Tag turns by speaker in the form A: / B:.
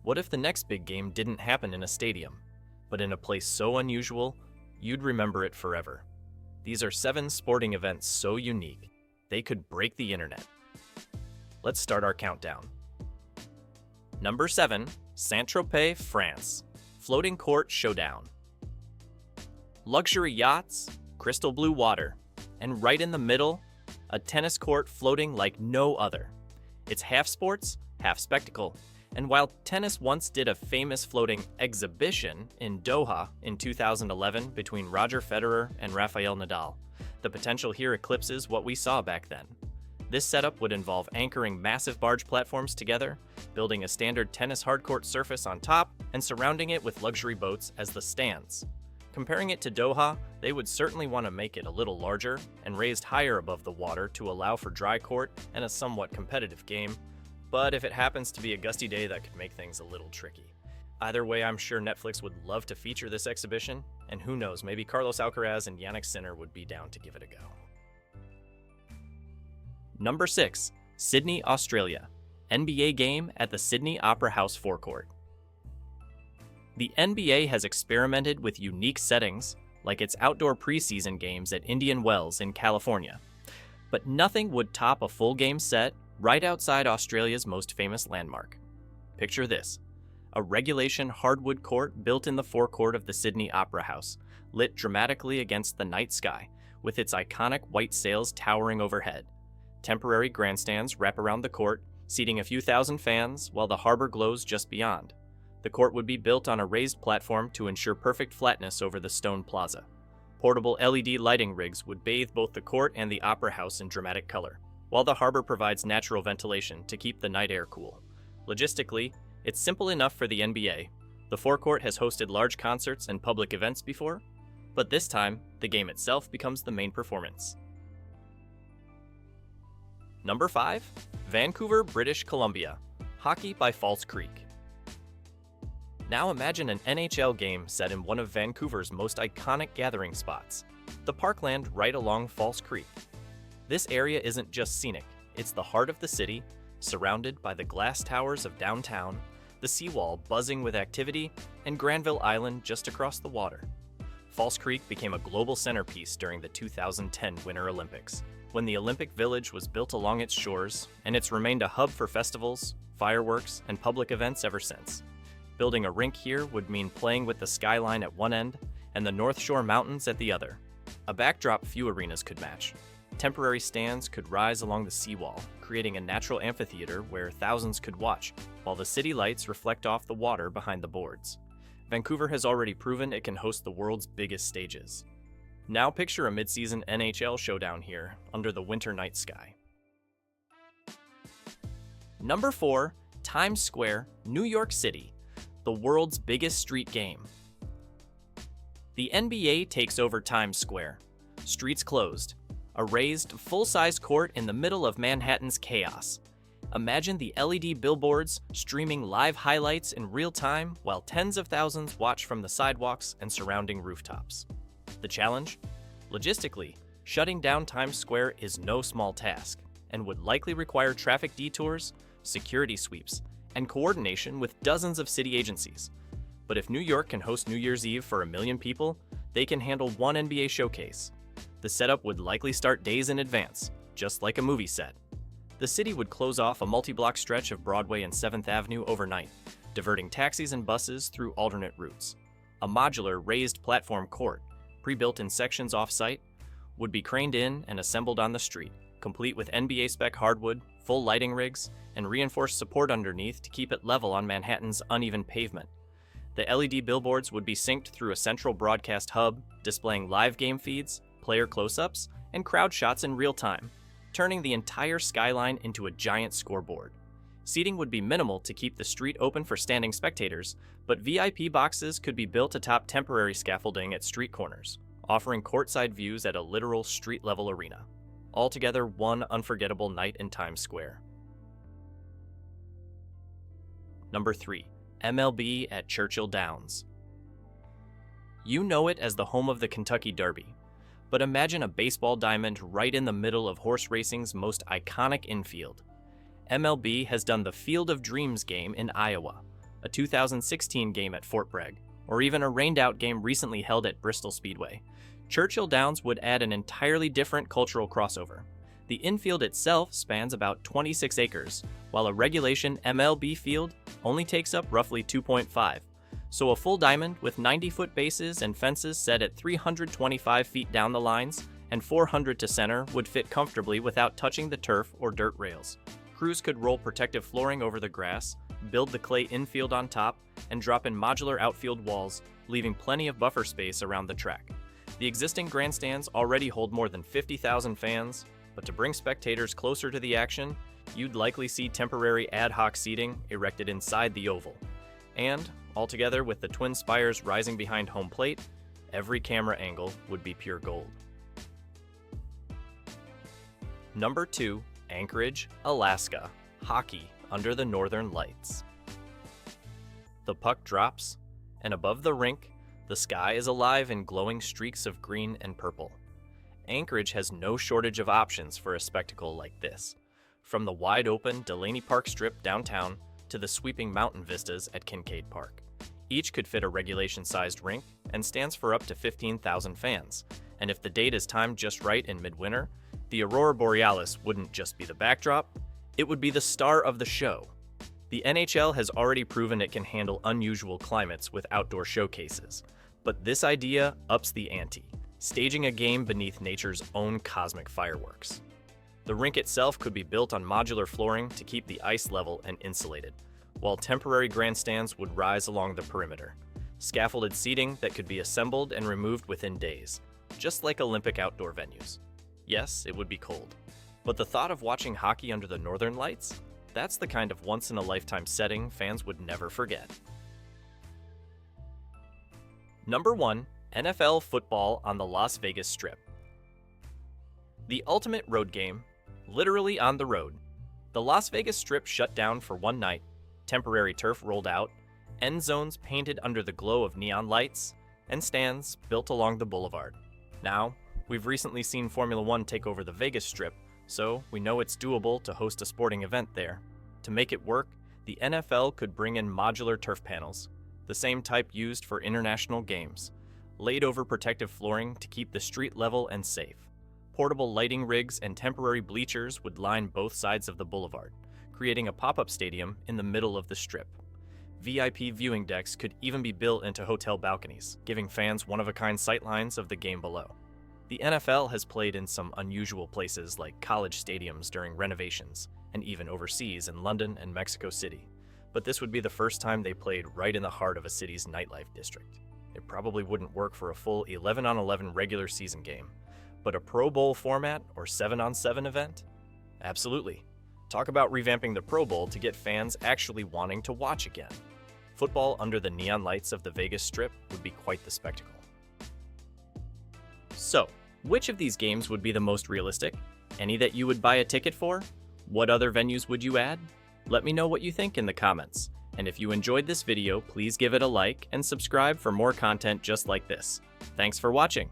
A: What if the next big game didn't happen in a stadium, but in a place so unusual, you'd remember it forever? These are 7 sporting events so unique, they could break the internet. Let's start our countdown. Number 7, Saint-Tropez, France. Floating Court Showdown. Luxury yachts, crystal blue water, and right in the middle, a tennis court floating like no other. It's half sports, half spectacle. And while tennis once did a famous floating exhibition in Doha in 2011 between Roger Federer and Rafael Nadal, the potential here eclipses what we saw back then. This setup would involve anchoring massive barge platforms together, building a standard tennis hardcourt surface on top, and surrounding it with luxury boats as the stands. Comparing it to Doha, they would certainly want to make it a little larger and raised higher above the water to allow for dry court and a somewhat competitive game. But if it happens to be a gusty day, that could make things a little tricky. Either way, I'm sure Netflix would love to feature this exhibition, and who knows, maybe Carlos Alcaraz and Jannik Sinner would be down to give it a go. Number 6, Sydney, Australia. NBA game at the Sydney Opera House forecourt. The NBA has experimented with unique settings, like its outdoor preseason games at Indian Wells in California. But nothing would top a full game set right outside Australia's most famous landmark. Picture this, a regulation hardwood court built in the forecourt of the Sydney Opera House, lit dramatically against the night sky, with its iconic white sails towering overhead. Temporary grandstands wrap around the court, seating a few thousand fans while the harbor glows just beyond. The court would be built on a raised platform to ensure perfect flatness over the stone plaza. Portable LED lighting rigs would bathe both the court and the Opera House in dramatic color, while the harbor provides natural ventilation to keep the night air cool. Logistically, it's simple enough for the NBA. The forecourt has hosted large concerts and public events before, but this time, the game itself becomes the main performance. Number 5, Vancouver, British Columbia. Hockey by False Creek. Now imagine an NHL game set in one of Vancouver's most iconic gathering spots, the parkland right along False Creek. This area isn't just scenic, it's the heart of the city, surrounded by the glass towers of downtown, the seawall buzzing with activity, and Granville Island just across the water. False Creek became a global centerpiece during the 2010 Winter Olympics, when the Olympic Village was built along its shores, and it's remained a hub for festivals, fireworks, and public events ever since. Building a rink here would mean playing with the skyline at one end and the North Shore Mountains at the other. A backdrop few arenas could match. Temporary stands could rise along the seawall, creating a natural amphitheater where thousands could watch, while the city lights reflect off the water behind the boards. Vancouver has already proven it can host the world's biggest stages. Now picture a mid-season NHL showdown here, under the winter night sky. Number 4, Times Square, New York City. The world's biggest street game. The NBA takes over Times Square. Streets closed. A raised, full-size court in the middle of Manhattan's chaos. Imagine the LED billboards streaming live highlights in real time while tens of thousands watch from the sidewalks and surrounding rooftops. The challenge? Logistically, shutting down Times Square is no small task and would likely require traffic detours, security sweeps, and coordination with dozens of city agencies. But if New York can host New Year's Eve for 1 million people, they can handle one NBA showcase. The setup would likely start days in advance, just like a movie set. The city would close off a multi-block stretch of Broadway and 7th Avenue overnight, diverting taxis and buses through alternate routes. A modular raised platform court, pre-built in sections off-site, would be craned in and assembled on the street, complete with NBA spec hardwood, full lighting rigs, and reinforced support underneath to keep it level on Manhattan's uneven pavement. The LED billboards would be synced through a central broadcast hub, displaying live game feeds, player close-ups, and crowd shots in real time, turning the entire skyline into a giant scoreboard. Seating would be minimal to keep the street open for standing spectators, but VIP boxes could be built atop temporary scaffolding at street corners, offering courtside views at a literal street-level arena. Altogether, one unforgettable night in Times Square. Number 3, MLB at Churchill Downs. You know it as the home of the Kentucky Derby, but imagine a baseball diamond right in the middle of horse racing's most iconic infield. MLB has done the Field of Dreams game in Iowa, a 2016 game at Fort Bragg, or even a rained-out game recently held at Bristol Speedway, Churchill Downs would add an entirely different cultural crossover. The infield itself spans about 26 acres, while a regulation MLB field only takes up roughly 2.5. So a full diamond with 90-foot bases and fences set at 325 feet down the lines and 400 to center would fit comfortably without touching the turf or dirt rails. Crews could roll protective flooring over the grass, build the clay infield on top, and drop in modular outfield walls, leaving plenty of buffer space around the track. The existing grandstands already hold more than 50,000 fans, but to bring spectators closer to the action, you'd likely see temporary ad hoc seating erected inside the oval. And, altogether with the twin spires rising behind home plate, every camera angle would be pure gold. Number 2, Anchorage, Alaska. Hockey under the Northern Lights. The puck drops, and above the rink, the sky is alive in glowing streaks of green and purple. Anchorage has no shortage of options for a spectacle like this, from the wide-open Delaney Park Strip downtown to the sweeping mountain vistas at Kincaid Park. Each could fit a regulation-sized rink and stands for up to 15,000 fans, and if the date is timed just right in midwinter, the Aurora Borealis wouldn't just be the backdrop, it would be the star of the show. The NHL has already proven it can handle unusual climates with outdoor showcases, but this idea ups the ante, staging a game beneath nature's own cosmic fireworks. The rink itself could be built on modular flooring to keep the ice level and insulated, while temporary grandstands would rise along the perimeter, scaffolded seating that could be assembled and removed within days, just like Olympic outdoor venues. Yes, it would be cold, but the thought of watching hockey under the Northern Lights? That's the kind of once-in-a-lifetime setting fans would never forget. Number 1, NFL football on the Las Vegas Strip. The ultimate road game, literally on the road. The Las Vegas Strip shut down for one night, temporary turf rolled out, end zones painted under the glow of neon lights, and stands built along the boulevard. Now, we've recently seen Formula One take over the Vegas Strip, so we know it's doable to host a sporting event there. To make it work, the NFL could bring in modular turf panels, the same type used for international games, laid over protective flooring to keep the street level and safe. Portable lighting rigs and temporary bleachers would line both sides of the boulevard, creating a pop-up stadium in the middle of the strip. VIP viewing decks could even be built into hotel balconies, giving fans one-of-a-kind sightlines of the game below. The NFL has played in some unusual places like college stadiums during renovations, and even overseas in London and Mexico City, but this would be the first time they played right in the heart of a city's nightlife district. It probably wouldn't work for a full 11-on-11 regular season game, but a Pro Bowl format or 7-on-7 event? Absolutely. Talk about revamping the Pro Bowl to get fans actually wanting to watch again. Football under the neon lights of the Vegas Strip would be quite the spectacle. So, which of these games would be the most realistic? Any that you would buy a ticket for? What other venues would you add? Let me know what you think in the comments. And if you enjoyed this video, please give it a like and subscribe for more content just like this. Thanks for watching.